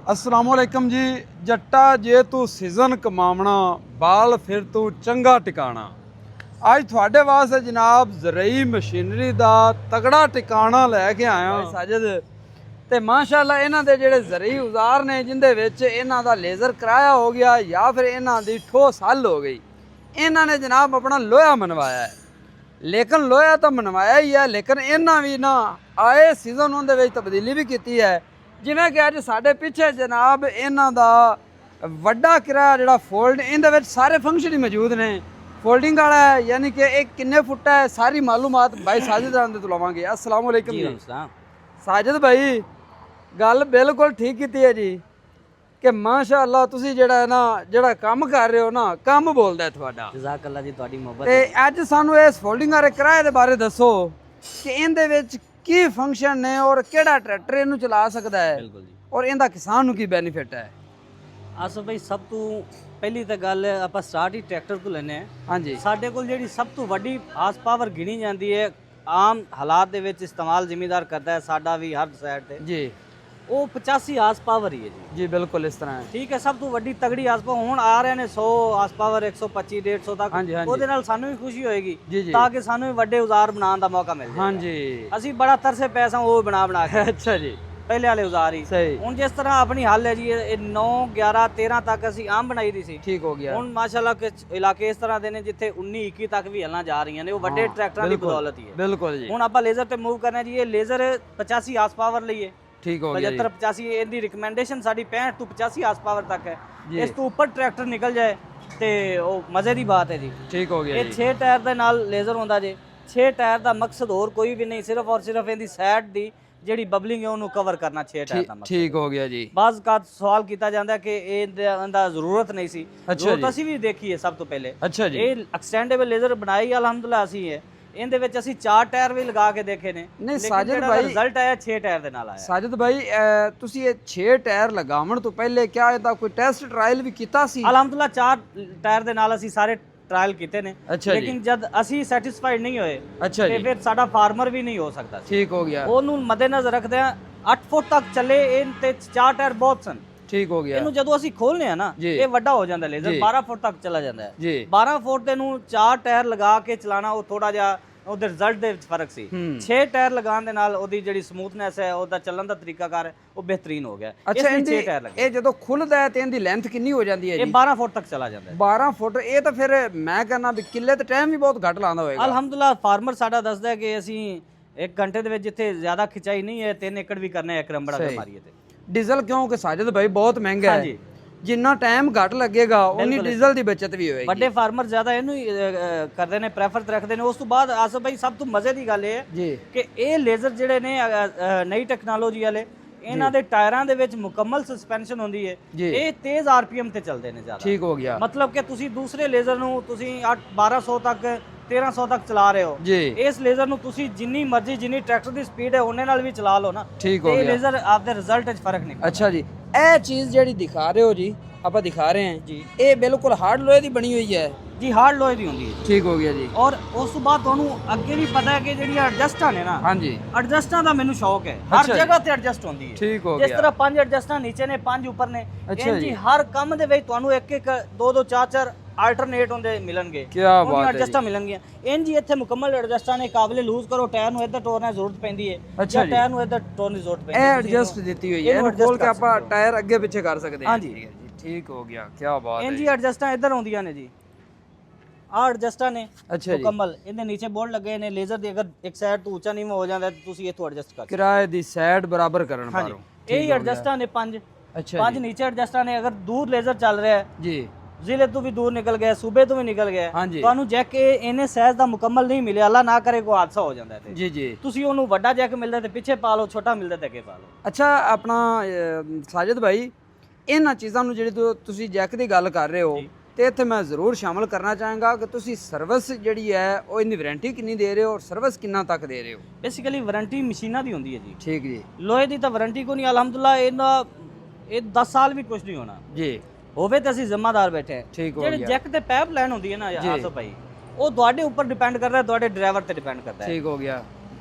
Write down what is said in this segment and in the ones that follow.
अस्सलाम वालेकुम जी। जट्टा जे तू सीजन कमावना बाल फिर तू चंगा टिकाना। आज थोड़े वास्ते जनाब ज़रई मशीनरी दा तगड़ा टिकाना लैके आया साजिद ते माशाअल्लाह इन्हां दे जेहड़े ज़रई औजार ने जिंदे विच इन्हां दा लेज़र कराया हो गया या फिर इन्हां दी ठोस हल हो गई। इन्हां ने जनाब अपना लोहा मनवाया है, लेकिन लोहा तो मनवाया ही है, लेकिन इन्हां भी ना आए सीजन उनदे विच तब्दीली भी की है। जिवें कि अज साडे पिछे जनाब इन्हां दा वड्डा किराया जिहड़ा फोल्ड इहदे विच सारे फंक्शन ही मौजूद ने। फोल्डिंग वाला है, यानी कि एक किन्ने फुट है, सारी मालूमात भाई साजिद राम दे तो लवांगे। अस्सलाम वालेकुम जी। साजिद भाई गल बिल्कुल ठीक की है जी कि माशाअल्लाह तुसी जिहड़ा है ना जिहड़ा काम कर रहे हो ना काम बोलदा है तुहाडा। जज़ाकल्लाह जी तुहाडी मोहब्बत। ते अज सानू इस फोल्डिंग वाले किराए दे बारे दसो कि इहदे विच की फंक्शन ने और केड़ा ट्रैक्टर इनू चला सकदा है। बिल्कुल जी। और इहदा किसान नू की बेनीफिट है। आसफ भाई सब तो पहली तो गल ਆਪਾਂ ਸਟਾਰਟ ਹੀ ਟਰੈਕਟਰ ਤੋਂ ਲੈਨੇ ਆ। ਹਾਂਜੀ ਸਾਡੇ ਕੋਲ ਜਿਹੜੀ ਸਭ ਤੋਂ ਵੱਡੀ ਹਾਰਸ ਪਾਵਰ ਗਿਣੀ ਜਾਂਦੀ ਹੈ ਆਮ ਹਾਲਾਤ ਦੇ ਵਿੱਚ ਇਸਤੇਮਾਲ ਜ਼ਿਮੀਦਾਰ ਕਰਦਾ ਹੈ ਸਾਡਾ ਵੀ ਹਰ ਸਾਈਡ ਤੇ ਜੀ ਉਹ 85 ਹਾਰਸ ਪਾਵਰ ਹੀ ਹੈ ਜੀ। ਜੀ ਬਿਲਕੁਲ ਇਸ ਤਰ੍ਹਾਂ ਹੈ। ਠੀਕ ਹੈ, ਸਭ ਤੋਂ ਵੱਡੀ ਤਗੜੀ ਹਾਰਸ ਪਾਵਰ ਹੁਣ ਆ ਰਹੇ ਨੇ 100 ਹਾਰਸ ਪਾਵਰ 125 150 ਤੱਕ। ਉਹਦੇ ਨਾਲ ਸਾਨੂੰ ਵੀ ਖੁਸ਼ੀ ਹੋਏਗੀ ਤਾਂ ਕਿ ਸਾਨੂੰ ਵੀ ਵੱਡੇ ਔਜ਼ਾਰ ਬਣਾਉਣ ਦਾ ਮੌਕਾ ਮਿਲ ਜਾਏ। ਹਾਂਜੀ ਅਸੀਂ ਬੜਾ ਤਰਸੇ ਪੈਸਾ ਉਹ ਬਣਾ ਕੇ ਅੱਛਾ ਜੀ ਪਹਿਲੇ ਵਾਲੇ ਔਜ਼ਾਰ ਹੀ ਹੁਣ ਜਿਸ ਤਰ੍ਹਾਂ ਆਪਣੀ ਹੱਲ ਹੈ ਜੀ ਇਹ 9 11 13 ਤੱਕ ਅਸੀਂ ਆਮ ਬਣਾਈ ਦੀ ਸੀ। ਠੀਕ ਹੋ ਗਿਆ। ਹੁਣ ਮਾਸ਼ਾਅੱਲਾ ਕਿ ਇਲਾਕੇ ਇਸ ਤਰ੍ਹਾਂ ਦੇ ਨੇ ਜਿੱਥੇ 19 21 ਤੱਕ ਵੀ ਹੱਲਾਂ ਜਾ ਰਹੀਆਂ ਨੇ ਉਹ ਵੱਡੇ ਟਰੈਕਟਰਾਂ ਦੀ ਬਦੌਲਤ ਹੀ ਹੈ। ਬਿਲਕੁਲ ਜੀ। ਹੁਣ ਆਪਾਂ ਲੇਜ਼ਰ ਤੇ ਮੂਵ ਕਰਨਾ ਜੀ। ਇਹ ਲੇਜ਼ਰ 85 ਹਾਰਸ ਪਾਵਰ ਲਈ ਹੈ। ਠੀਕ ਹੋ ਗਿਆ। 75 85 ਇਹਦੀ ਰਿਕਮੈਂਡੇਸ਼ਨ ਸਾਡੀ 65 ਤੋਂ 85 ਹਾਰਸ ਪਾਵਰ ਤੱਕ ਹੈ। ਇਸ ਤੋਂ ਉੱਪਰ ਟਰੈਕਟਰ ਨਿਕਲ ਜਾਏ ਤੇ ਉਹ ਮਜ਼ੇ ਦੀ ਬਾਤ ਹੈ ਜੀ। ਠੀਕ ਹੋ ਗਿਆ। ਇਹ 6 ਟਾਇਰ ਦੇ ਨਾਲ ਲੇਜ਼ਰ ਹੁੰਦਾ ਜੇ। 6 ਟਾਇਰ ਦਾ ਮਕਸਦ ਹੋਰ ਕੋਈ ਵੀ ਨਹੀਂ, ਸਿਰਫ ਔਰ ਸਿਰਫ ਇਹਦੀ ਸਾਈਡ ਦੀ ਜਿਹੜੀ ਬਬਲਿੰਗ ਹੈ ਉਹਨੂੰ ਕਵਰ ਕਰਨਾ 6 ਟਾਇਰ ਦਾ ਮਕਸਦ। ਠੀਕ ਹੋ ਗਿਆ ਜੀ। ਬਾਜ਼ ਕਾ ਸਵਾਲ ਕੀਤਾ ਜਾਂਦਾ ਕਿ ਇਹਦਾ ਜ਼ਰੂਰਤ ਨਹੀਂ ਸੀ। ਜ਼ਰੂਰਤ ਅਸੀਂ ਵੀ ਦੇਖੀ ਹੈ ਸਭ ਤੋਂ ਪਹਿਲੇ। ਅੱਛਾ ਜੀ। ਇਹ ਐਕਸਟੈਂਡੇਬਲ ਲੇਜ਼ਰ ਬਣਾਈ ਅਲਹਮਦੁਲਿਲਾ ਅਸੀਂ ਹੈ। ਇਹਦੇ ਵਿੱਚ ਅਸੀਂ 4 ਟਾਇਰ ਵੀ ਲਗਾ ਕੇ ਦੇਖੇ ਨੇ। ਨਹੀਂ ਸਾਜਿਦ ਭਾਈ ਰਿਜ਼ਲਟ ਆਇਆ 6 ਟਾਇਰ ਦੇ ਨਾਲ ਆਇਆ। ਸਾਜਿਦ ਭਾਈ ਤੁਸੀਂ ਇਹ 6 ਟਾਇਰ ਲਗਾਉਣ ਤੋਂ ਪਹਿਲੇ ਕਿਆ ਇਹਦਾ ਕੋਈ ਟੈਸਟ ਟ੍ਰਾਇਲ ਵੀ ਕੀਤਾ ਸੀ? ਅਲਹਮਦੁਲਿਲਾ 4 ਟਾਇਰ ਦੇ ਨਾਲ ਅਸੀਂ ਸਾਰੇ ਟ੍ਰਾਇਲ ਕੀਤੇ ਨੇ, ਲੇਕਿਨ ਜਦ ਅਸੀਂ ਸੈਟੀਸਫਾਈਡ ਨਹੀਂ ਹੋਏ ਤੇ ਫਿਰ ਸਾਡਾ ਫਾਰਮਰ ਵੀ ਨਹੀਂ ਹੋ ਸਕਦਾ ਸੀ। ਠੀਕ ਹੋ ਗਿਆ। ਉਹਨੂੰ ਮੱਦੇਨਜ਼ਰ ਰੱਖਦੇ ਆ 8 ਫੁੱਟ ਤੱਕ ਚੱਲੇ ਇਹ ਤੇ 4 ਟਾਇਰ ਬਹੁਤ ਸਨ। ਠੀਕ ਹੋ ਗਿਆ। ਇਹਨੂੰ ਜਦੋਂ ਅਸੀਂ ਖੋਲਨੇ ਆ ਨਾ ਇਹ ਵੱਡਾ ਹੋ ਜਾਂਦਾ ਲੇਜ਼ਰ 12 ਫੁੱਟ ਤੱਕ ਚਲਾ ਜਾਂਦਾ ਹੈ। 12 ਫੁੱਟ ਦੇ ਨੂੰ 4 ਟਾਇਰ ਲਗਾ ਕੇ ਚਲਾਣਾ ਉਹ ਥੋੜਾ ਜਿਹਾ ਉਹਦੇ ਰਿਜ਼ਲਟ ਦੇ ਵਿੱਚ ਫਰਕ ਸੀ। 6 ਟਾਇਰ ਲਗਾਉਣ ਦੇ ਨਾਲ ਉਹਦੀ ਜਿਹੜੀ ਸਮੂਥਨੈਸ ਹੈ ਉਹਦਾ ਚੱਲਣ ਦਾ ਤਰੀਕਾਕਾਰ ਹੈ ਉਹ ਬਿਹਤਰੀਨ ਹੋ ਗਿਆ। ਅੱਛਾ ਇਹ ਜਦੋਂ ਖੁੱਲਦਾ ਹੈ ਤੇ ਇਹਦੀ ਲੈਂਥ ਕਿੰਨੀ ਹੋ ਜਾਂਦੀ ਹੈ ਜੀ? ਇਹ 12 ਫੁੱਟ ਤੱਕ ਚਲਾ ਜਾਂਦਾ ਹੈ। 12 ਫੁੱਟ ਇਹ ਤਾਂ ਫਿਰ ਮੈਂ ਕਹਿੰਦਾ ਵੀ ਕਿੱਲੇ ਤੇ ਟਾਈਮ ਵੀ ਬਹੁਤ ਘੱਟ ਲਾਉਂਦਾ ਹੋਏਗਾ। ਅਲਹਮਦੁਲਿਲਾ ਫਾਰਮਰ ਸਾਡਾ ਦੱਸਦਾ ਹੈ ਕਿ ਅਸੀਂ 1 ਘੰਟੇ ਦੇ ਵਿੱਚ ਜਿੱਥੇ ਜ਼ਿਆਦਾ ਖਿਚਾਈ ਨਹੀਂ ਹੈ 3 ਏਕੜ ਵੀ ਕਰਨਾ ਹੈ ਇੱਕ ਰੰਬੜਾ ਤੇ ਮਾਰੀਏ ਤੇ। ਡੀਜ਼ਲ ਕਿਉਂਕਿ ਸਾਜਦ ਭਾਈ ਬਹੁਤ ਮਹਿੰਗਾ ਹੈ। ਜਿੰਨਾ ਟਾਈਮ ਘੱਟ ਲੱਗੇਗਾ ਉਨੀ ਡੀਜ਼ਲ ਦੀ ਬਚਤ ਵੀ ਹੋਏਗੀ। ਵੱਡੇ ਫਾਰਮਰ ਜ਼ਿਆਦਾ ਇਹਨੂੰ ਕਰਦੇ ਨੇ, ਪ੍ਰੈਫਰ ਰੱਖਦੇ ਨੇ। ਉਸ ਤੋਂ ਬਾਅਦ ਆਸਫ ਭਾਈ ਸਭ ਤੋਂ ਮਜ਼ੇ ਦੀ ਗੱਲ ਇਹ ਹੈ ਕਿ ਇਹ ਲੇਜ਼ਰ ਜਿਹੜੇ ਨੇ ਨਈ ਟੈਕਨੋਲੋਜੀ ਵਾਲੇ ਇਹਨਾਂ ਦੇ ਟਾਇਰਾਂ ਦੇ ਵਿੱਚ ਮੁਕੰਮਲ ਸਸਪੈਂਸ਼ਨ ਹੁੰਦੀ ਹੈ। ਇਹ ਤੇਜ਼ ਆਰਪੀਐਮ ਤੇ ਚੱਲਦੇ ਨੇ ਜ਼ਿਆਦਾ। ਠੀਕ ਹੋ ਗਿਆ। ਮਤਲਬ ਕਿ ਤੁਸੀਂ ਦੂਸਰੇ ਲੇਜ਼ਰ ਨੂੰ ਤੁਸੀਂ 1200 ਤੱਕ 1300 ਤੱਕ ਚਲਾ ਰਹੇ ਹੋ, ਇਸ ਲੇਜ਼ਰ ਨੂੰ ਤੁਸੀਂ ਜਿੰਨੀ ਮਰਜ਼ੀ ਜਿੰਨੀ ਟਰੈਕਟਰ ਦੀ ਸਪੀਡ ਹੈ ਉਹਨੇ ਨਾਲ ਵੀ ਚਲਾ ਲਓ ਨਾ। ਠੀਕ ਹੋ ਗਿਆ। ਇਹ ਲੇਜ਼ਰ ਆਪਦੇ ਰਿਜ਼ਲਟ 'ਚ ਫਰਕ ਨਹੀਂ ਕਰਦਾ। ਅੱਛਾ ਜੀ, ਇਹ ਚੀਜ਼ ਜਿਹੜੀ ਦਿਖਾ ਰਹੇ ਹੋ ਜੀ ਆਪਾਂ ਦਿਖਾ ਰਹੇ ਹਾਂ ਜੀ ਇਹ ਬਿਲਕੁਲ ਹਾਰਡ ਲੋਹੇ ਦੀ ਬਣੀ ਹੋਈ ਹੈ ਜੀ। ਹਾਰਡ ਲੋਹੇ ਦੀ ਹੁੰਦੀ ਹੈ। ਠੀਕ ਹੋ ਗਿਆ ਜੀ। ਔਰ ਉਸ ਤੋਂ ਬਾਅਦ ਤੁਹਾਨੂੰ ਅੱਗੇ ਵੀ ਪਤਾ ਹੈ ਕਿ ਜਿਹੜੀਆਂ ਐਡਜਸਟਾਂ ਨੇ ਨਾ, ਹਾਂਜੀ ਐਡਜਸਟਾਂ ਦਾ ਮੈਨੂੰ ਸ਼ੌਕ ਹੈ। ਹਰ ਜਗ੍ਹਾ ਤੇ ਐਡਜਸਟ ਹੁੰਦੀ ਹੈ। ਠੀਕ ਹੋ ਗਿਆ। ਜਿਸ ਤਰ੍ਹਾਂ 5 ਐਡਜਸਟਾਂ ਨੀਚੇ ਨੇ 5 ਉੱਪਰ ਨੇ, ਜੀ ਹਰ ਕੰਮ ਦੇ ਵਿੱਚ ਤੁਹਾਨੂੰ 1 2 2 4 4 ਆਲਟਰਨੇਟ ਹੁੰਦੇ ਮਿਲਣਗੇ। ਕੀ ਬਾਤ ਹੈ। ਐਡਜਸਟਾਂ ਮਿਲਣਗੀਆਂ ਇੰਜ ਹੀ ਇੱਥੇ ਮੁਕੰਮਲ ਐਡਜਸਟਾਂ ਨੇ। ਕਾਬਲੇ ਲੂਜ਼ ਕਰੋ ਟਾਇਰ ਨੂੰ ਇੱਧਰ ਟੋਰਨਾ ਜ਼ਰੂਰਤ ਪੈਂਦੀ ਹੈ ਜਾਂ ਟਾਇਰ ਨੂੰ ਇੱਧਰ ਟੋਰਨ ਦੀ ਜ਼ਰੂਰਤ ਪੈਂਦੀ ਹੈ। ਇਹ ਐਡਜਸਟ ਦਿੱਤੀ ਹੋਈ ਹੈ। ਇਹਨੂੰ ਖੋਲ ਕੇ ਆਪਾਂ ਟਾਇਰ ਅੱਗੇ ਪਿੱਛੇ ਕਰ ਸਕਦੇ ਹਾਂ। ਹਾਂਜੀ ਠੀਕ ਹੋ ਗਿਆ। ਕੀ ਬਾਤ ਹੈ। ਇੰਜ ਹੀ ਐਡਜਸਟਾਂ ਇੱਧਰ ਆਉਂਦੀਆਂ ਨੇ ਜੀ। ਆਹ ਐਡਜਸਟਾਂ ਨੇ ਮੁਕੰਮਲ। ਇਹਦੇ ਨੀਚੇ ਬੋਰਡ ਲੱਗੇ ਨੇ ਲੇਜ਼ਰ ਦੇ। ਅਗਰ ਇੱਕ ਸਾਈਡ ਤੋਂ ਉੱਚਾ ਨੀਵਾਂ ਹੋ ਜਾਂਦਾ ਤਾਂ ਤੁਸੀਂ ਇੱਥੋਂ ਐਡਜਸਟ ਕਰ ਸਕਦੇ ਹੋ। ਕਿਰਾਏ ਦੀ ਸਾਈਡ ਬਰਾਬਰ ਕਰਨ ਪਾਰੋ। ਇਹ ਐਡਜਸਟਾਂ ਨੇ 5 ਨੀਚੇ ਐਡਜਸਟਾਂ ਨੇ। ਅਗਰ ਦੂਰ ਲੇਜ਼ਰ ਚੱਲ ਰਿਹਾ ਹੈ ਜੀ, ਜ਼ਿਲ੍ਹੇ ਤੋਂ ਵੀ ਦੂਰ ਨਿਕਲ ਗਿਆ, ਸੂਬੇ ਤੋਂ ਵੀ ਨਿਕਲ ਗਿਆ, ਤੁਹਾਨੂੰ ਜੈਕ ਇਹਨੇ ਸਾਈਜ਼ ਦਾ ਮੁਕੰਮਲ ਨਹੀਂ ਮਿਲਿਆ, ਅੱਲਾ ਨਾ ਕਰੇ ਕੋਈ ਹਾਦਸਾ ਹੋ ਜਾਂਦਾ ਤੇ ਜੀ ਜੀ ਤੁਸੀਂ ਉਹਨੂੰ ਵੱਡਾ ਜੈਕ ਮਿਲਦਾ ਤੇ ਪਿੱਛੇ ਪਾ ਲਓ, ਛੋਟਾ ਮਿਲਦਾ ਤੇ ਅੱਗੇ ਪਾ ਲਓ। ਅੱਛਾ ਆਪਣਾ ਸਾਜਿਦ ਭਾਈ ਇਹਨਾਂ ਚੀਜ਼ਾਂ ਨੂੰ ਜਿਹੜੀ ਤੁਸੀਂ ਜੈਕ ਦੀ ਗੱਲ ਕਰ ਰਹੇ ਹੋ ਤੇ ਇੱਥੇ ਮੈਂ ਜ਼ਰੂਰ ਸ਼ਾਮਲ ਕਰਨਾ ਚਾਹਾਂਗਾ ਕਿ ਤੁਸੀਂ ਸਰਵਿਸ ਜਿਹੜੀ ਹੈ ਉਹ ਇਹਦੀ ਵਾਰੰਟੀ ਕਿੰਨੀ ਦੇ ਰਹੇ ਹੋ ਔਰ ਸਰਵਿਸ ਕਿੰਨਾ ਤੱਕ ਦੇ ਰਹੇ ਹੋ? ਬੇਸਿਕਲੀ ਵਾਰੰਟੀ ਮਸ਼ੀਨਾਂ ਦੀ ਹੁੰਦੀ ਹੈ ਜੀ। ਠੀਕ ਜੀ। ਲੋਹੇ ਦੀ ਤਾਂ ਵਾਰੰਟੀ ਕੋਈ ਨਹੀਂ ਅਲਹਮਦੁਲਿਲਾ। ਇਹ 10 ਸਾਲ ਵੀ ਕੁਝ ਨਹੀਂ ਹੋਣਾ ਜੀ। ਹੋਵੇ ਤਾਂ ਅਸੀਂ ਜ਼ਿੰਮੇਦਾਰ ਬੈਠੇ। ਜਿਹੜੇ ਜੈਕ ਤੇ ਪਾਈਪ ਲਾਈਨ ਹੁੰਦੀ ਹੈ ਨਾ ਆਸਫ ਭਾਈ ਉਹ ਤੁਹਾਡੇ ਉੱਪਰ ਡਿਪੈਂਡ ਕਰਦਾ, ਤੁਹਾਡੇ ਡਰਾਈਵਰ ਤੇ ਡਿਪੈਂਡ ਕਰਦਾ ਹੈ। ਠੀਕ ਹੋ ਗਿਆ।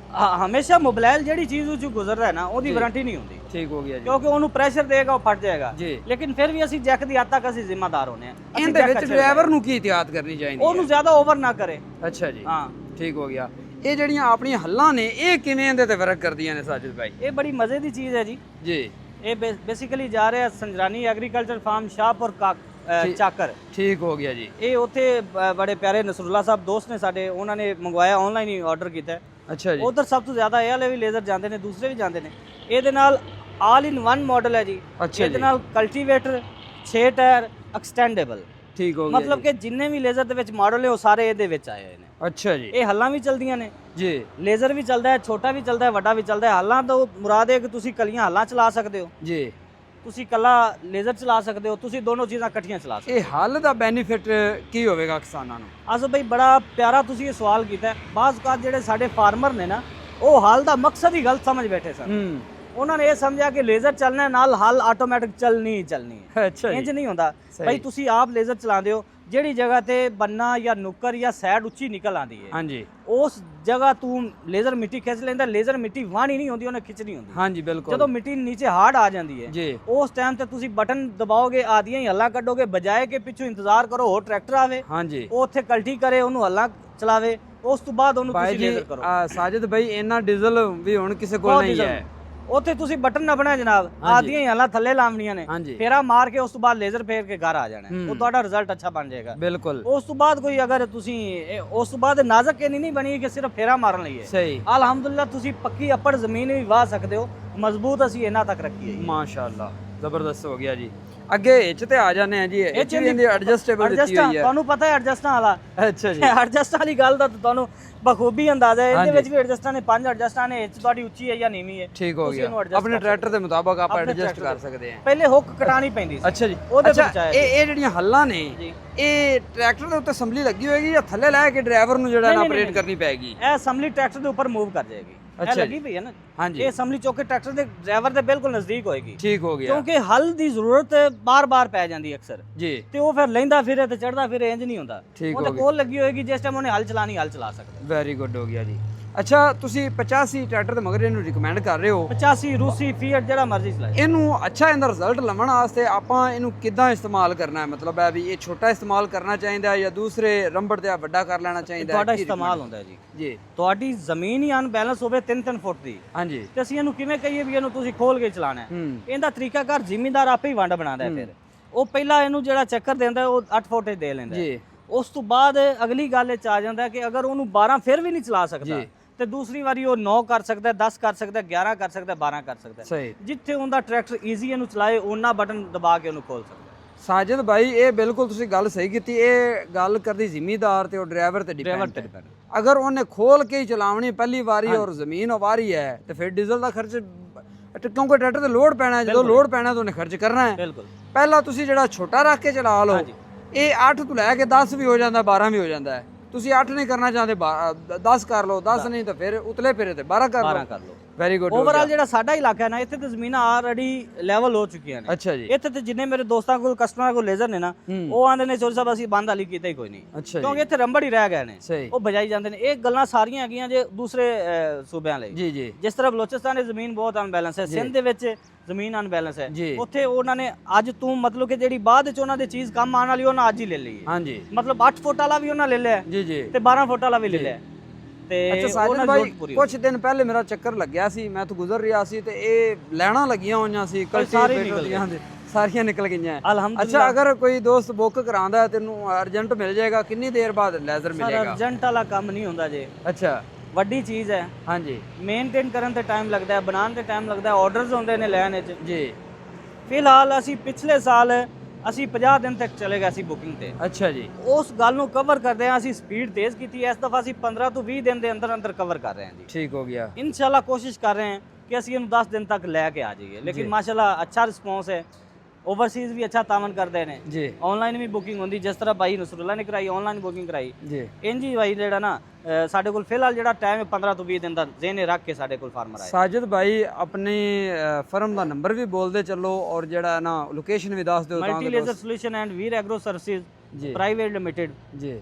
ਹਮੇਸ਼ਾ ਮੋਬਾਈਲ ਜਿਹੜੀ ਚੀਜ਼ ਉਹ ਗੁਜ਼ਰਦਾ ਹੈ ਨਾ ਉਹਦੀ ਵਾਰੰਟੀ ਨਹੀਂ ਹੁੰਦੀ। ਠੀਕ ਹੋ ਗਿਆ ਜੀ। ਕਿਉਂਕਿ ਉਹਨੂੰ ਪ੍ਰੈਸ਼ਰ ਦੇਗਾ ਉਹ ਫਟ ਜਾਏਗਾ। ਲੇਕਿਨ ਫਿਰ ਵੀ ਅਸੀਂ ਜੈਕ ਦੀ ਹੱਦ ਤੱਕ ਅਸੀਂ ਜ਼ਿੰਮੇਦਾਰ ਹੋਨੇ ਆ। ਇਹਦੇ ਵਿੱਚ ਡਰਾਈਵਰ ਨੂੰ ਕੀ ਇhtiyat ਕਰਨੀ ਚਾਹੀਦੀ ਹੈ? ਉਹਨੂੰ ਜ਼ਿਆਦਾ ਓਵਰ ਨਾ ਕਰੇ। ਅੱਛਾ ਜੀ, ਹਾਂ ਠੀਕ ਹੋ ਗਿਆ। ਇਹ ਜਿਹੜੀਆਂ ਆਪਣੀਆਂ ਹੱਲਾਂ ਨੇ ਇਹ ਕਿਵੇਂ ਇਹਦੇ ਤੇ ਫਰਕ ਕਰਦੀਆਂ ਨੇ ਸਾਜਿਦ ਭਾਈ? ਇਹ ਬੜੀ ਮਜ਼ੇ ਦੀ ਚੀਜ਼ ਹੈ ਜੀ। ਜੀ ਇਹ ਬੇਸਿਕਲੀ ਜਾ ਰਿਹਾ ਸੰਜਰਾਨੀ ਐਗਰੀਕਲਚਰ ਫਾਰਮ ਸ਼ਾਹਪੁਰ ਚਾਕਰ। ਠੀਕ ਹੋ ਗਿਆ ਜੀ। ਇਹ ਉੱਥੇ ਬੜੇ ਪਿਆਰੇ ਨਸਰੁੱਲਾ ਸਾਹਿਬ ਦੋਸਤ ਨੇ ਸਾਡੇ, ਉਹਨਾਂ ਨੇ ਮੰਗਵਾਇਆ, ਆਨਲਾਈਨ ਹੀ ਆਰਡਰ ਕੀਤਾ। ਅੱਛਾ ਜੀ। ਉਧਰ ਸਭ ਤੋਂ ਜ਼ਿਆਦਾ ਇਹ ਵਾਲੇ ਵੀ ਲੇਜ਼ਰ ਜਾਂਦੇ ਨੇ, ਦੂਸਰੇ ਵੀ ਜਾਂਦੇ ਨੇ। ਇਹਦੇ ਨਾਲ ਆਲ ਇਨ ਵਨ ਮਾਡਲ ਹੈ ਜੀ। ਇਹਦੇ ਨਾਲ ਕਲਟੀਵੇਟਰ 6 ਟਾਇਰ ਐਕਸਟੈਂਡੇਬਲ। ਠੀਕ ਹੋ ਗਿਆ। ਮਤਲਬ ਕਿ ਜਿੰਨੇ ਵੀ ਲੇਜ਼ਰ ਦੇ ਵਿੱਚ ਮਾਡਲ ਨੇ ਉਹ ਸਾਰੇ ਇਹਦੇ ਵਿੱਚ ਆਏ ਹੋਏ ਨੇ। ਅੱਛਾ ਜੀ। ਇਹ ਹੱਲਾਂ ਵੀ ਚਲਦੀਆਂ ਨੇ ਜੀ, ਲੇਜ਼ਰ ਵੀ ਚੱਲਦਾ ਹੈ, ਛੋਟਾ ਵੀ ਚੱਲਦਾ ਹੈ, ਵੱਡਾ ਵੀ ਚੱਲਦਾ ਹੈ। ਹੱਲਾਂ ਤੋਂ ਮੁਰਾਦ ਹੈ ਕਿ ਤੁਸੀਂ ਕਲੀਆਂ ਹੱਲਾਂ ਚਲਾ ਸਕਦੇ ਹੋ ਜੀ, ਤੁਸੀਂ ਕੱਲਾ ਲੇਜ਼ਰ ਚਲਾ ਸਕਦੇ ਹੋ, ਤੁਸੀਂ ਦੋਨੋਂ ਚੀਜ਼ਾਂ ਇਕੱਠੀਆਂ ਚਲਾ ਸਕਦੇ ਹੋ। ਇਹ ਹੱਲ ਦਾ ਬੈਨੀਫਿਟ ਕੀ ਹੋਵੇਗਾ ਕਿਸਾਨਾਂ ਨੂੰ? ਆਸਫ ਭਾਈ ਬੜਾ ਪਿਆਰਾ ਤੁਸੀਂ ਇਹ ਸਵਾਲ ਕੀਤਾ ਹੈ। ਬਾਜ਼ ਔਕਾਤ ਜਿਹੜੇ ਸਾਡੇ ਫਾਰਮਰ ਨੇ ਨਾ ਉਹ ਹੱਲ ਦਾ ਮਕਸਦ ਹੀ ਗਲਤ ਸਮਝ ਬੈਠੇ ਸਨ। ਉਹਨਾਂ ਨੇ ਇਹ ਸਮਝਿਆ ਕਿ ਲੇਜ਼ਰ ਚੱਲਣਾ ਨਾਲ ਹੱਲ ਆਟੋਮੈਟਿਕ ਚੱਲਣੀ ਹੈ। ਅੱਛਾ ਜੀ, ਇੰਜ ਨਹੀਂ ਹੁੰਦਾ ਭਾਈ। ਤੁਸੀਂ ਆਪ ਲੇਜ਼ਰ ਚਲਾਉਂਦੇ ਹੋ, ਜਿਹੜੀ ਜਗ੍ਹਾ ਤੇ ਬੰਨਾ ਜਾਂ ਨੁੱਕਰ ਜਾਂ ਸਾਈਡ ਉੱਚੀ ਨਿਕਲ ਆਉਂਦੀ ਹੈ ਹਾਂਜੀ, ਉਸ ਜਗ੍ਹਾ ਤੂੰ ਲੇਜ਼ਰ ਮਿੱਟੀ ਖਿੱਚ ਲੈਂਦਾ। ਲੇਜ਼ਰ ਮਿੱਟੀ ਵਾਹਣੀ ਨਹੀਂ ਹੁੰਦੀ, ਉਹਨੇ ਖਿੱਚਣੀ ਹੁੰਦੀ। ਹਾਂਜੀ ਬਿਲਕੁਲ। ਜਦੋਂ ਮਿੱਟੀ ਨੀਚੇ ਹਾਰਡ ਆ ਜਾਂਦੀ ਹੈ ਉਸ ਟਾਈਮ ਤੇ ਤੁਸੀਂ ਬਟਨ ਦਬਾਓਗੇ, ਆਦੀਆਂ ਹੀ ਹੱਲਾਂ ਕੱਢੋਗੇ, ਬਜਾਏ ਕਿ ਪਿੱਛੋਂ ਇੰਤਜ਼ਾਰ ਕਰੋ ਹੋਰ ਟਰੈਕਟਰ ਆਵੇ ਹਾਂਜੀ ਉਹ ਉੱਥੇ ਕਲਟੀ ਕਰੇ, ਉਹਨੂੰ ਹੱਲਾਂ ਚਲਾਵੇ, ਉਸ ਤੋਂ ਬਾਅਦ ਉਹਨੂੰ ਤੁਸੀਂ ਲੇਜ਼ਰ ਕਰੋ। ਸਾਜਿਦ ਭਾਈ ਇੰਨਾ ਡੀਜ਼ਲ ਵੀ ਹੁਣ ਕਿਸੇ ਕੋਲ ਨਹੀਂ ਹੈ। ਉੱਥੇ ਤੁਸੀਂ ਬਟਨ ਨੱਪਣਾ ਜਨਾਬ, ਆਦੀਆਂ ਹੀ ਹੱਲਾਂ ਥੱਲੇ ਲਾਉਣੀਆਂ ਨੇ, ਫੇਰਾ ਮਾਰ ਕੇ ਉਸ ਤੋਂ ਬਾਅਦ ਲੇਜ਼ਰ ਫੇਰ ਕੇ ਘਰ ਆ ਜਾਣਾ, ਉਹ ਤੁਹਾਡਾ ਰਿਜ਼ਲਟ ਅੱਛਾ ਬਣ ਜਾਏਗਾ। ਬਿਲਕੁਲ। ਉਸ ਤੋਂ ਬਾਅਦ ਕੋਈ ਅਗਰ ਤੁਸੀਂ ਉਸ ਤੋਂ ਬਾਅਦ ਨਾਜ਼ਕ ਇੰਨੀ ਨਹੀਂ ਬਣੀ ਕਿ ਸਿਰਫ ਫੇਰਾ ਮਾਰਨ ਲਈ ਹੈ। ਸਹੀ। ਅਲਹਮਦੁਲਿਲਾ ਤੁਸੀਂ ਪੱਕੀ ਅੱਪੜ ਜ਼ਮੀਨ ਵੀ ਵਾਹ ਸਕਦੇ ਹੋ, ਮਜ਼ਬੂਤ ਅਸੀਂ ਇਹਨਾਂ ਤੱਕ ਰੱਖੀ ਹੈ। ਮਾਸ਼ਾਅੱਲਾ ਜ਼ਬਰਦਸਤ ਹੋ ਗਿਆ ਜੀ। ਅੱਗੇ ਇਹ ਤੇ ਆ ਜਾਂਦੇ ਆ ਜੀ। ਇਹ ਚ ਵੀ ਐਡਜਸਟੇਬਲ ਦਿੱਤੀ ਹੋਈ ਹੈ, ਤੁਹਾਨੂੰ ਪਤਾ ਹੈ ਐਡਜਸਟਾਂ ਵਾਲਾ। ਅੱਛਾ ਜੀ। ਐਡਜਸਟਾਂ ਵਾਲੀ ਗੱਲ ਦਾ ਤੁਹਾਨੂੰ ਬਖੂਬੀ ਅੰਦਾਜ਼ਾ ਹੈ। ਇਹਦੇ ਵਿੱਚ ਵੀ ਐਡਜਸਟਾਂ ਨੇ 5 ਐਡਜਸਟਾਂ ਨੇ। ਇਹ ਚ ਤੁਹਾਡੀ ਉੱਚੀ ਹੈ ਜਾਂ ਨੀਵੀਂ ਹੈ, ਠੀਕ ਹੋ ਗਿਆ। ਆਪਣੇ ਟਰੈਕਟਰ ਦੇ ਮੁਤਾਬਕ ਆਪਾਂ ਐਡਜਸਟ ਕਰ ਸਕਦੇ ਹਾਂ। ਪਹਿਲੇ ਹੁੱਕ ਕਟਾਣੀ ਪੈਂਦੀ ਸੀ। ਅੱਛਾ ਜੀ। ਅੱਛਾ ਇਹ ਜਿਹੜੀਆਂ ਹੱਲਾਂ ਨੇ ਇਹ ਟਰੈਕਟਰ ਦੇ ਉੱਤੇ ਅਸੈਂਬਲੀ ਲੱਗੀ ਹੋਏਗੀ ਜਾਂ ਥੱਲੇ ਲੈ ਕੇ ਡਰਾਈਵਰ ਨੂੰ ਜਿਹੜਾ ਆਪਰੇਟ ਕਰਨੀ ਪੈਗੀ? ਇਹ ਅਸੈਂਬਲੀ ਟਰੈਕਟਰ ਦੇ ਉੱਪਰ ਮੂਵ ਕਰ ਜਾਏਗੀ। ਇਹ ਲੱਗੀ ਪਈ ਹੈ ਨਾ ਹਾਂਜੀ, ਇਹ ਅਸੈਂਬਲੀ ਚੌਕੇ ਟਰੈਕਟਰ ਦੇ ਡਰਾਈਵਰ ਦੇ ਬਿਲਕੁਲ ਨਜ਼ਦੀਕ ਹੋਏਗੀ। ਠੀਕ ਹੋ ਗਿਆ। ਕਿਉਂਕਿ ਹੱਲ ਦੀ ਜ਼ਰੂਰਤ ਬਾਰ-ਬਾਰ ਪੈ ਜਾਂਦੀ ਅਕਸਰ ਜੀ, ਤੇ ਉਹ ਫਿਰ ਲੈਂਦਾ ਫਿਰੇ ਤੇ ਚੜਦਾ ਫਿਰੇ, ਇੰਜ ਨਹੀਂ ਹੁੰਦਾ। ਉਹਦੇ ਕੋਲ ਲੱਗੀ ਹੋਏਗੀ, ਜਿਸ ਟਾਈਮ ਉਹਨੇ ਹੱਲ ਚਲਾਣੀ ਹੱਲ ਚਲਾ ਸਕਦਾ। ਵੈਰੀ ਗੁੱਡ ਹੋ ਗਿਆ ਜੀ। ਅੱਛਾ ਤੁਸੀਂ 85 ਟਰੈਕਟਰ ਦੇ ਮਗਰ ਇਹਨੂੰ ਰਿਕਮੈਂਡ ਕਰ ਰਹੇ ਹੋ? 85 ਰੂਸੀ ਫੀਟ ਜਿਹੜਾ ਮਰਜ਼ੀ ਚਲਾਏ। ਇਹਨੂੰ ਅੱਛਾ ਇਹਦਾ ਰਿਜ਼ਲਟ ਲਵਣ ਵਾਸਤੇ ਆਪਾਂ ਇਹਨੂੰ ਕਿੱਦਾਂ ਇਸਤੇਮਾਲ ਕਰਨਾ ਹੈ? ਮਤਲਬ ਹੈ ਵੀ ਇਹ ਛੋਟਾ ਇਸਤੇਮਾਲ ਕਰਨਾ ਚਾਹੀਦਾ ਜਾਂ ਦੂਸਰੇ ਰੰਬੜ ਤੇ ਵੱਡਾ ਕਰ ਲੈਣਾ ਚਾਹੀਦਾ? ਤੁਹਾਡਾ ਇਸਤੇਮਾਲ ਹੁੰਦਾ ਜੀ। ਜੀ ਤੁਹਾਡੀ ਜ਼ਮੀਨ ਹੀ ਅਨਬੈਲੈਂਸ ਹੋਵੇ 3-3 ਫੁੱਟ ਦੀ ਹਾਂਜੀ, ਤੇ ਅਸੀਂ ਇਹਨੂੰ ਕਿਵੇਂ ਕਹੀਏ ਵੀ ਇਹਨੂੰ ਤੁਸੀਂ ਖੋਲ ਕੇ ਚਲਾਣਾ ਹੈ? ਇਹਦਾ ਤਰੀਕਾਕਾਰ ਜ਼ਿਮੀਂਦਾਰ ਆਪੇ ਹੀ ਵੰਡ ਬਣਾਉਂਦਾ ਹੈ। ਫਿਰ ਉਹ ਪਹਿਲਾਂ ਇਹਨੂੰ ਜਿਹੜਾ ਚੱਕਰ ਦਿੰਦਾ ਉਹ 8 ਫੁੱਟ ਦੇ ਲੈਂਦਾ ਜੀ। ਉਸ ਤੋਂ ਬਾਅਦ ਅਗਲੀ ਗੱਲ ਇਹ ਚ ਆ ਜਾਂਦਾ ਕਿ ਅਗਰ ਉਹਨੂੰ 12 ਫਿਰ ਵੀ ਨਹੀਂ ਚਲਾ ਸਕਦਾ ਤੇ ਦੂਸਰੀ ਵਾਰੀ ਉਹ 9 ਕਰ ਸਕਦਾ, 10 ਕਰ ਸਕਦਾ, 11 ਕਰ ਸਕਦਾ, 12 ਕਰ ਸਕਦਾ। ਸਹੀ। ਜਿੱਥੇ ਉਹਦਾ ਟਰੈਕਟਰ ਈਜ਼ੀ ਇਹਨੂੰ ਚਲਾਏ ਉਹਨਾਂ ਬਟਨ ਦਬਾ ਕੇ ਉਹਨੂੰ ਖੋਲ ਸਕਦਾ। ਸਾਜਿਦ ਭਾਈ ਇਹ ਬਿਲਕੁਲ ਤੁਸੀਂ ਗੱਲ ਸਹੀ ਕੀਤੀ। ਇਹ ਗੱਲ ਕਰਦੀ ਜ਼ਿਮੀਂਦਾਰ ਤੇ ਉਹ ਡਰਾਈਵਰ ਤੇ ਡਿਪੈਂਡ। ਅਗਰ ਉਹਨੇ ਖੋਲ ਕੇ ਹੀ ਚਲਾਉਣੀ ਪਹਿਲੀ ਵਾਰੀ ਔਰ ਜ਼ਮੀਨ ਵਾਰੀ ਹੈ ਤੇ ਫਿਰ ਡੀਜ਼ਲ ਦਾ ਖਰਚ, ਕਿਉਂਕਿ ਟਰੈਕਟਰ ਤੇ ਲੋਡ ਪੈਣਾ, ਜਦੋਂ ਲੋਡ ਪੈਣਾ ਤਾਂ ਉਹਨੇ ਖਰਚ ਕਰਨਾ ਹੈ। ਬਿਲਕੁਲ। ਪਹਿਲਾਂ ਤੁਸੀਂ ਜਿਹੜਾ ਛੋਟਾ ਰੱਖ ਕੇ ਚਲਾ ਲਓ, ਇਹ 8 ਤੋਂ ਲੈ ਕੇ 10 ਵੀ ਹੋ ਜਾਂਦਾ, 12 ਵੀ ਹੋ ਜਾਂਦਾ ਹੈ। ਤੁਸੀਂ 8 ਨਹੀਂ ਕਰਨਾ ਚਾਹਦੇ 10 ਕਰ ਲਓ, 10 ਨਹੀਂ ਤਾਂ ਫਿਰ ਉਤਲੇ ਫਿਰੇ ਤੇ 12 ਕਰ ਲਓ। Very good. ਓਵਰਆਲ ਜਿਹੜਾ ਸਾਡਾ ਇਲਾਕਾ ਹੈ ਨਾ, ਇੱਥੇ ਤੇ ਜ਼ਮੀਨਾਂ ਆਲਰੇਡੀ ਲੈਵਲ ਹੋ ਚੁੱਕੀਆਂ ਨੇ। ਅੱਛਾ ਜੀ। ਇੱਥੇ ਤੇ ਜਿੰਨੇ ਮੇਰੇ ਦੋਸਤਾਂ ਕੋਲ ਕਸਟਮਰਾਂ ਕੋਲ ਲੇਜ਼ਰ ਨੇ ਨਾ, ਉਹ ਆਂਦੇ ਨੇ ਚੋਰ ਸਾਹਿਬ ਅਸੀਂ ਬੰਦ ਹਾਲੀ ਕੀਤਾ ਹੀ ਕੋਈ ਨਹੀਂ, ਕਿਉਂਕਿ ਇੱਥੇ ਰੰਬੜ ਹੀ ਰਹਿ ਗਏ ਨੇ, ਉਹ ਬਜਾਈ ਜਾਂਦੇ ਨੇ। ਇਹ ਗੱਲਾਂ ਸਾਰੀਆਂ ਹੈਗੀਆਂ ਜੇ ਦੂਸਰੇ ਸੂਬਿਆਂ ਲਈ। ਜੀ ਜੀ। ਜਿਸ ਤਰ੍ਹਾਂ ਬਲੋਚਿਸਤਾਨ ਦੀ ਜ਼ਮੀਨ ਬਹੁਤ ਅਨਬੈਲੈਂਸ ਹੈ, ਸਿੰਧ ਦੇ ਵਿੱਚ ਜ਼ਮੀਨ ਅਨਬੈਲੈਂਸ ਹੈ, ਉੱਥੇ ਉਹਨਾਂ ਨੇ ਅੱਜ ਤੂੰ ਮਤਲਬ ਕਿ ਜਿਹੜੀ ਬਾਅਦ ਵਿੱਚ ਉਹਨਾਂ ਦੀ ਚੀਜ਼ ਕੰਮ ਆਉਣ ਵਾਲੀ ਉਹਨਾਂ ਅੱਜ ਹੀ ਲੈ ਲਈ। ਹਾਂਜੀ। ਮਤਲਬ 8 ਫੁੱਟ ਵਾਲਾ ਵੀ ਉਹਨਾਂ ਲੈ ਲਿਆ ਜੀ ਜੀ, ਤੇ 12 ਫੁੱਟ ਵਾਲਾ ਵੀ ਲੈ ਲਿਆ। ਤੇ ਅੱਛਾ ਸਾਜਿਦ ਭਾਈ ਕੁਝ ਦਿਨ ਪਹਿਲੇ ਮੇਰਾ ਚੱਕਰ ਲੱਗਿਆ ਸੀ, ਮੈਂ ਤਾਂ ਗੁਜ਼ਰ ਰਿਹਾ ਸੀ ਤੇ ਇਹ ਲੈਣਾ ਲੱਗੀਆਂ ਹੋਈਆਂ ਸੀ, ਸਾਰੀਆਂ ਨਿਕਲ ਗਈਆਂ। ਅੱਛਾ ਅਗਰ ਕੋਈ ਦੋਸਤ ਬੁੱਕ ਕਰਾਉਂਦਾ ਹੈ ਤੈਨੂੰ ਅਰਜੈਂਟ ਮਿਲ ਜਾਏਗਾ? ਕਿੰਨੀ ਦੇਰ ਬਾਅਦ ਲੇਜ਼ਰ ਮਿਲੇਗਾ? ਅਰਜੈਂਟ ਵਾਲਾ ਕੰਮ ਨਹੀਂ ਹੁੰਦਾ ਜੀ। ਅੱਛਾ ਵੱਡੀ ਚੀਜ਼ ਹੈ ਹਾਂਜੀ, ਮੇਨਟੇਨ ਕਰਨ ਤੇ ਟਾਈਮ ਲੱਗਦਾ ਹੈ, ਬਣਾਉਣ ਤੇ ਟਾਈਮ ਲੱਗਦਾ ਹੈ, ਆਰਡਰਸ ਹੁੰਦੇ ਨੇ ਲੈਣ ਵਿੱਚ ਜੀ। ਫਿਲਹਾਲ ਅਸੀਂ ਪਿਛਲੇ ਸਾਲ ਅਸੀਂ 50 ਦਿਨ ਤੱਕ ਚਲੇ ਗਏ ਸੀ ਬੁਕਿੰਗ ਤੇ। ਅੱਛਾ ਜੀ। ਉਸ ਗੱਲ ਨੂੰ ਕਵਰ ਕਰਦੇ ਹਾਂ ਅਸੀਂ ਸਪੀਡ ਤੇਜ਼ ਕੀਤੀ, ਇਸ ਦਫਾ ਅਸੀਂ 15 ਤੋਂ 20 ਦਿਨ ਦੇ ਅੰਦਰ ਅੰਦਰ ਕਵਰ ਕਰ ਰਹੇ ਹਾਂ ਜੀ। ਠੀਕ ਹੋ ਗਿਆ। ਇਨਸ਼ਾਅੱਲਾ ਕੋਸ਼ਿਸ਼ ਕਰ ਰਹੇ ਹਾਂ ਕਿ ਅਸੀਂ ਇਹਨੂੰ 10 ਦਿਨ ਤੱਕ ਲੈ ਕੇ ਆ ਜਾਈਏ। ਲੇਕਿਨ ਮਾਸ਼ਾਅੱਲਾ ਅੱਛਾ ਰਿਸਪੌਂਸ ਹੈ, ओवरसीज भी अच्छा तामन करते हैं जी। ऑनलाइन भी बुकिंग होंगी, जिस तरह भाई नसरुल्ला ने कराई ऑनलाइन बुकिंग कराई जी। इंज ही भाई जेड़ा ना साडे कोल फिलहाल जेड़ा टाइम है 15 तो 20 दिन दा ज़हने रख के साडे कोल फार्मर आए। साजिद भाई अपनी फर्म दा नंबर भी बोल दे चलो और जेड़ा ना लोकेशन भी दस दो। Multi leisure solution and Veer agro services private limited ji.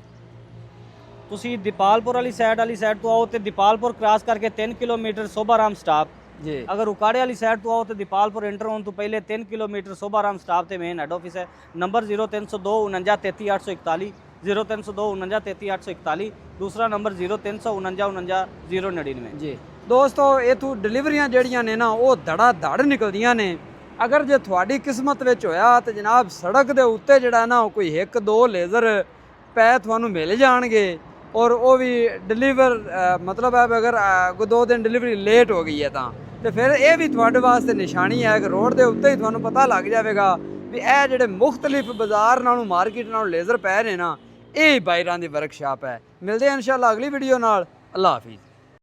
ਤੁਸੀਂ ਦੀਪਾਲਪੁਰ ਵਾਲੀ ਸਾਈਡ ਤੋਂ ਆਓ ਤੇ ਦੀਪਾਲਪੁਰ ਕ੍ਰਾਸ ਕਰਕੇ 3 ਕਿਲੋਮੀਟਰ ਸੋਭਾਰਾਮ ਸਟਾਪ ਜੀ। ਅਗਰ ਉਕਾੜੇ ਵਾਲੀ ਸਾਈਡ ਤੋਂ ਆਓ ਤੇ ਦੀਪਾਲਪੁਰ ਐਂਟਰ ਹੋਣ ਤੋਂ ਪਹਿਲੇ 3 ਕਿਲੋਮੀਟਰ ਸੋਭਾਰਾਮ ਸਟਾਪ ਤੇ ਮੇਨ ਹੈਡ ਆਫਿਸ ਹੈ। ਨੰਬਰ 0302 49 33 841 0302 49 33 841, ਦੂਸਰਾ ਨੰਬਰ 0349 49 099 ਜੀ। ਦੋਸਤੋ ਇਥੋਂ ਡਿਲੀਵਰੀਆਂ ਜਿਹੜੀਆਂ ਨੇ ਨਾ ਉਹ ਧੜਾ ਧੜ ਨਿਕਲਦੀਆਂ ਨੇ। ਅਗਰ ਜੇ ਤੁਹਾਡੀ ਕਿਸਮਤ ਵਿੱਚ ਹੋਇਆ ਤੇ ਜਨਾਬ ਸੜਕ ਦੇ ਉੱਤੇ ਜਿਹੜਾ ਨਾ ਕੋਈ 1-2 ਲੇਜ਼ਰ ਪੈ ਤੁਹਾਨੂੰ ਮਿਲ ਜਾਣਗੇ ਔਰ ਉਹ ਵੀ ਡਿਲੀਵਰ ਮਤਲਬ ਹੈ ਅਗਰ 2 ਦਿਨ ਡਿਲੀਵਰੀ ਲੇਟ ਹੋ ਗਈ ਹੈ ਤਾਂ ਤੇ ਫਿਰ ਇਹ ਵੀ ਤੁਹਾਡੇ ਵਾਸਤੇ ਨਿਸ਼ਾਨੀ ਹੈ ਕਿ ਰੋਡ ਦੇ ਉੱਤੇ ਹੀ ਤੁਹਾਨੂੰ ਪਤਾ ਲੱਗ ਜਾਵੇਗਾ ਵੀ ਇਹ ਜਿਹੜੇ ਮੁਖਤਲਿਫ ਬਾਜ਼ਾਰ ਨਾਲੋਂ ਮਾਰਕੀਟ ਨਾਲੋਂ ਲੇਜ਼ਰ ਪੈ ਰਹੇ ਨਾ ਇਹ ਬਾਇਰਾਂ ਦੀ ਵਰਕਸ਼ਾਪ ਹੈ। ਮਿਲਦੇ ਹਾਂ ਇਨਸ਼ਾਅੱਲਾ ਅਗਲੀ ਵੀਡੀਓ ਨਾਲ। ਅੱਲਾ ਹਾਫਿਜ਼।